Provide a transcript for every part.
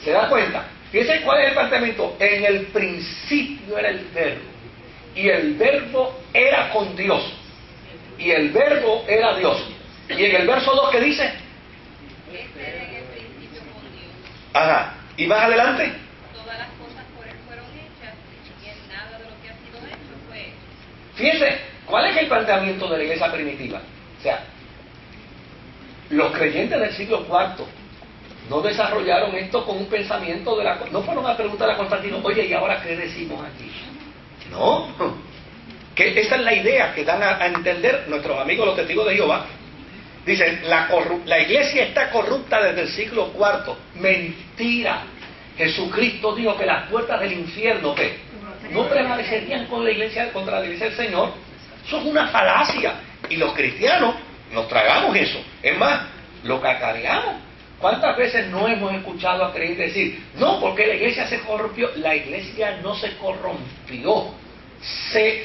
¿Se da cuenta? Fíjense cuál es el planteamiento. En el principio era el verbo, y el verbo era con Dios, y el verbo era Dios. Y en el verso 2, ¿qué dice? Este era en el principio con Dios. Ajá. ¿Y más adelante? Todas las cosas por él fueron hechas, y en nada de lo que ha sido hecho fue hecho. Fíjense, ¿cuál es el planteamiento de la iglesia primitiva? O sea, los creyentes del siglo IV no desarrollaron esto con un pensamiento de la... No fueron a preguntar a Constantino, oye, ¿y ahora qué decimos aquí? No. Que esa es la idea que dan a entender nuestros amigos los testigos de Jehová. Dicen, la iglesia está corrupta desde el siglo IV. Mentira. Jesucristo dijo que las puertas del infierno, ¿qué? No prevalecerían contra la iglesia del Señor. Eso es una falacia. Y los cristianos nos tragamos eso. Es más, lo cacareamos. ¿Cuántas veces no hemos escuchado a creyentes decir, no, porque la iglesia se corrompió? La iglesia no se corrompió.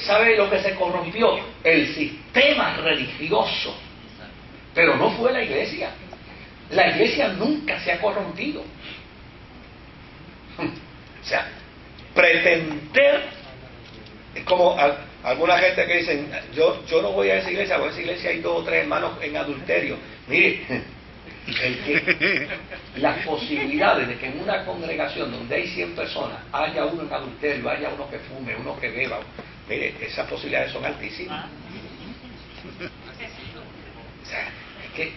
¿Sabe lo que se corrompió? El sistema religioso. Pero no fue la iglesia. La iglesia nunca se ha corrompido. O sea, pretender, es como alguna gente que dicen, yo no voy a esa iglesia, porque en esa iglesia hay 2 o 3 hermanos en adulterio. Mire, las posibilidades de que en una congregación donde hay 100 personas haya uno en adulterio, haya uno que fume, uno que beba, mire, esas posibilidades son altísimas. O sea, es que,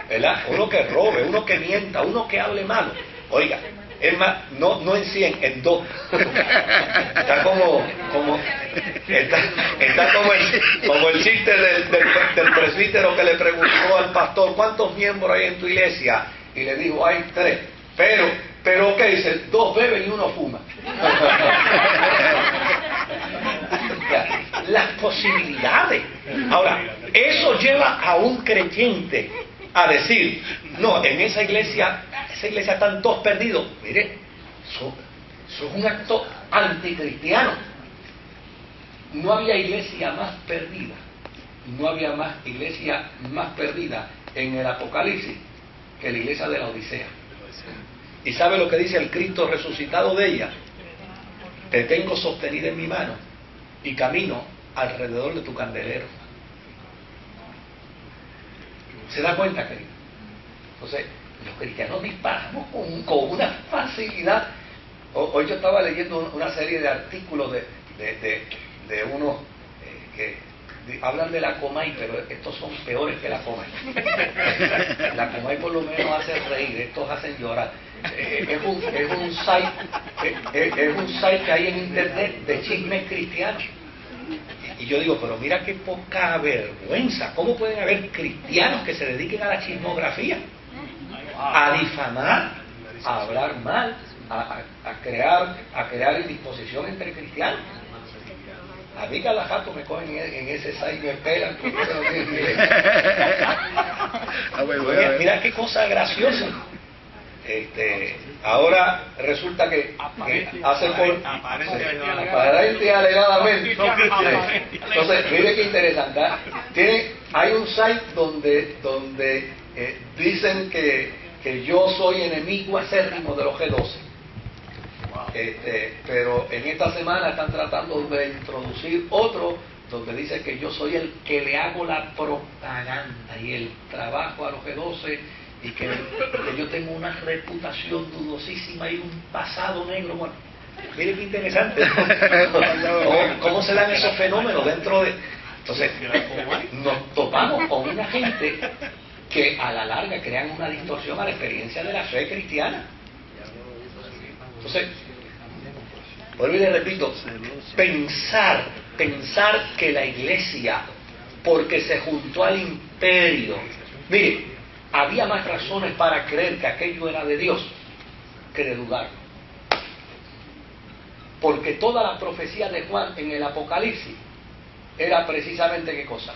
¿verdad? Uno que robe, uno que mienta, uno que hable malo. Oiga, es más, no en 100, en 2. Está como el chiste del presbítero que le preguntó al pastor, ¿cuántos miembros hay en tu iglesia? Y le dijo, hay 3. Pero ¿qué dice? 2 beben y 1 fuma. Las posibilidades. Ahora, eso lleva a un creyente a decir, no, en esa iglesia están todos perdidos. Mire, eso es un acto anticristiano. No había iglesia más perdida, no había más iglesia más perdida en el Apocalipsis que la iglesia de la Odisea. ¿Y sabe lo que dice el Cristo resucitado de ella? Te tengo sostenida en mi mano y camino alrededor de tu candelero. ¿Se da cuenta, querido? Entonces, los cristianos disparamos con una facilidad. Hoy yo estaba leyendo una serie de artículos de unos que hablan de la Comay, pero estos son peores que la Comay. La Comay por lo menos hace reír, estos hacen llorar. Es un site que hay en internet de chismes cristianos. Y yo digo, pero mira qué poca vergüenza. ¿Cómo pueden haber cristianos que se dediquen a la chismografía? A difamar, a hablar mal, a crear indisposición entre cristianos. A mí cada jato me cogen en ese site y me esperan. Mira qué cosa graciosa. Ahora resulta que hace por aparente y alegadamente. Entonces, mire qué interesante. Hay un site donde dicen que yo soy enemigo acérrimo de los G12. Pero en esta semana están tratando de introducir otro donde dice que yo soy el que le hago la propaganda y el trabajo a los G12 y que yo tengo una reputación dudosísima y un pasado negro. Bueno, mire qué interesante cómo se dan esos fenómenos dentro de... Entonces, nos topamos con una gente que a la larga crean una distorsión a la experiencia de la fe cristiana. Entonces, vuelvo y le repito, pensar que la iglesia, porque se juntó al imperio, mire, había más razones para creer que aquello era de Dios que de dudarlo. Porque toda la profecía de Juan en el Apocalipsis era precisamente ¿qué cosa?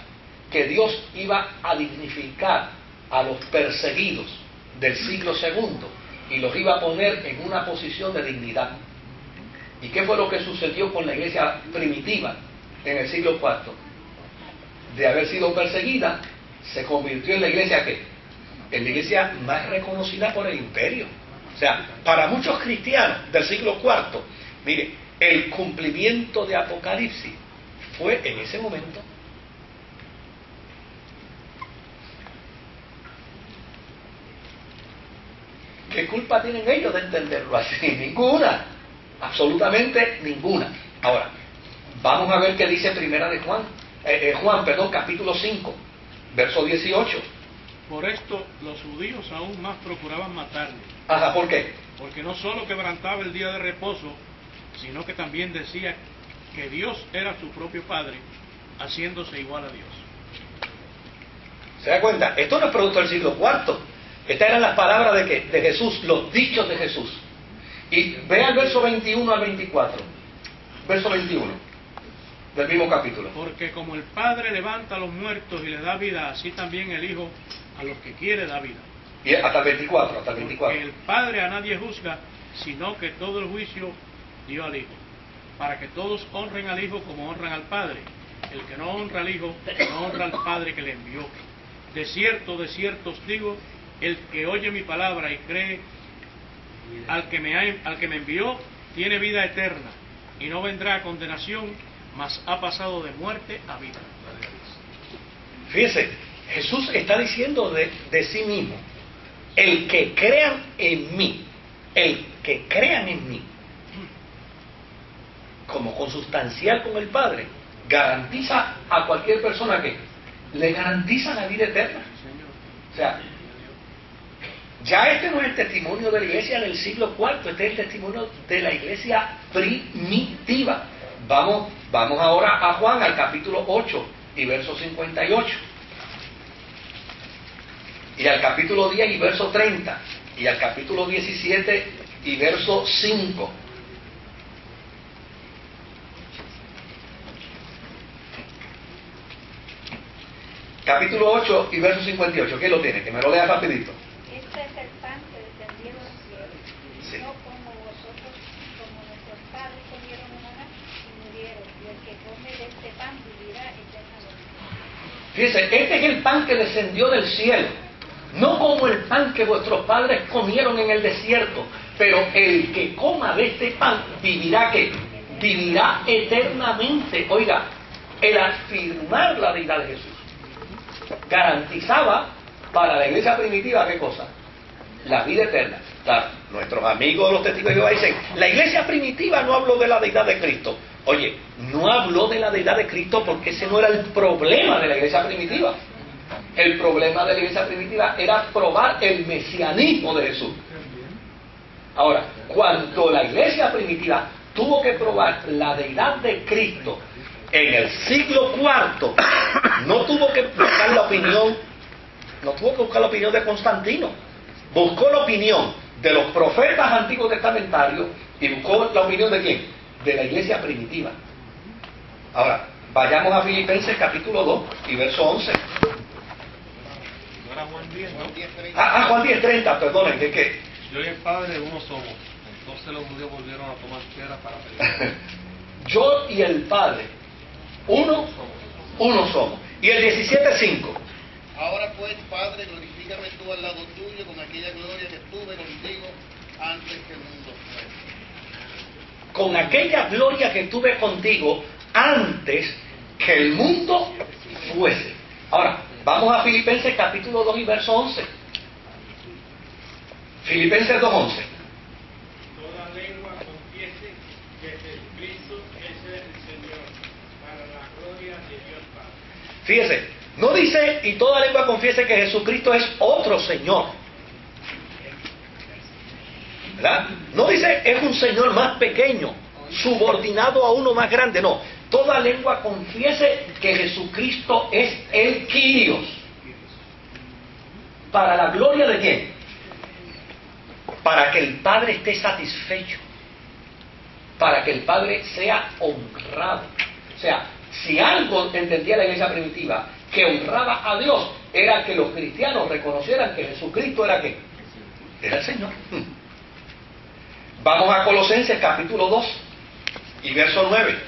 Que Dios iba a dignificar a los perseguidos del siglo segundo y los iba a poner en una posición de dignidad. ¿Y qué fue lo que sucedió con la iglesia primitiva en el siglo IV? De haber sido perseguida, se convirtió en la iglesia ¿qué? En la iglesia más reconocida por el imperio. O sea, para muchos cristianos del siglo IV, mire, el cumplimiento de Apocalipsis fue en ese momento. ¿Qué culpa tienen ellos de entenderlo así? Ninguna, absolutamente ninguna. Ahora, vamos a ver qué dice Primera de Juan, capítulo 5, verso 18. Por esto los judíos aún más procuraban matarle. Ajá, ¿por qué? Porque no solo quebrantaba el día de reposo, sino que también decía que Dios era su propio Padre, haciéndose igual a Dios. ¿Se da cuenta? Esto no es producto del siglo IV. Estas eran las palabras de ¿qué? De Jesús, los dichos de Jesús. Y vea el verso 21 al 24. Verso 21 del mismo capítulo. Porque como el Padre levanta a los muertos y le da vida, así también el Hijo a los que quiere da vida. Y hasta el 24, hasta el 24. Porque el Padre a nadie juzga, sino que todo el juicio dio al Hijo, para que todos honren al Hijo como honran al Padre. El que no honra al Hijo, no honra al Padre que le envió. De cierto os digo, el que oye mi palabra y cree al que me envió, tiene vida eterna, y no vendrá a condenación, mas ha pasado de muerte a vida. Fíjense, Jesús está diciendo de sí mismo, el que crean en mí, como consustancial con el Padre, garantiza a cualquier persona que le garantiza la vida eterna. O sea, ya este no es el testimonio de la iglesia del siglo IV, este es el testimonio de la iglesia primitiva. Vamos ahora a Juan, al capítulo 8 y verso 58. Y al capítulo 10 y verso 30. Y al capítulo 17 y verso 5. Capítulo 8 y verso 58. ¿Quién lo tiene? Que me lo lea rapidito. Este es el pan que descendió del cielo, Sí. no como vosotros, como nuestros padres comieron maná y murieron, y el que come de este pan vivirá eternamente. Fíjense, este es el pan que descendió del cielo, no como el pan que vuestros padres comieron en el desierto, pero el que coma de este pan vivirá ¿qué? Vivirá eternamente. Oiga, el afirmar la deidad de Jesús garantizaba para la iglesia primitiva ¿qué cosa? La vida eterna. Claro, nuestros amigos los testigos de Jehová dicen, la iglesia primitiva no habló de la deidad de Cristo. Oye, no habló de la deidad de Cristo porque ese no era el problema de la iglesia primitiva. El problema de la iglesia primitiva era probar el mesianismo de Jesús. Ahora, cuando la iglesia primitiva tuvo que probar la deidad de Cristo en el siglo IV, no tuvo que buscar la opinión de Constantino. Buscó la opinión de los profetas antiguos testamentarios y buscó la opinión de ¿quién? De la iglesia primitiva. Ahora, vayamos a Filipenses capítulo 2 y verso 11. ¿No era Juan 10, no? Juan 10:30, perdonen, es que... Yo y el Padre uno somos. Entonces los judíos volvieron a tomar piedra para pelear. Yo y el Padre, uno somos. Y el 17:5. Ahora pues, Padre, glorifícame tú al lado tuyo con aquella gloria que tuve contigo antes que el mundo fuera. Con aquella gloria que tuve contigo antes que el mundo fuese. Ahora, vamos a Filipenses capítulo 2 y verso 11. Filipenses 2:11. Toda lengua confiese que Jesucristo es el Señor, para la gloria de Dios Padre. Fíjese, no dice y toda lengua confiese que Jesucristo es otro Señor. ¿Verdad? No dice es un Señor más pequeño, subordinado a uno más grande. No, toda lengua confiese que Jesucristo es el Kyrios. ¿Para la gloria de quién? Para que el Padre esté satisfecho. Para que el Padre sea honrado. O sea, si algo entendía la iglesia primitiva que honraba a Dios, era que los cristianos reconocieran que Jesucristo era ¿qué? Era el Señor. Vamos a Colosenses capítulo 2 y verso 9.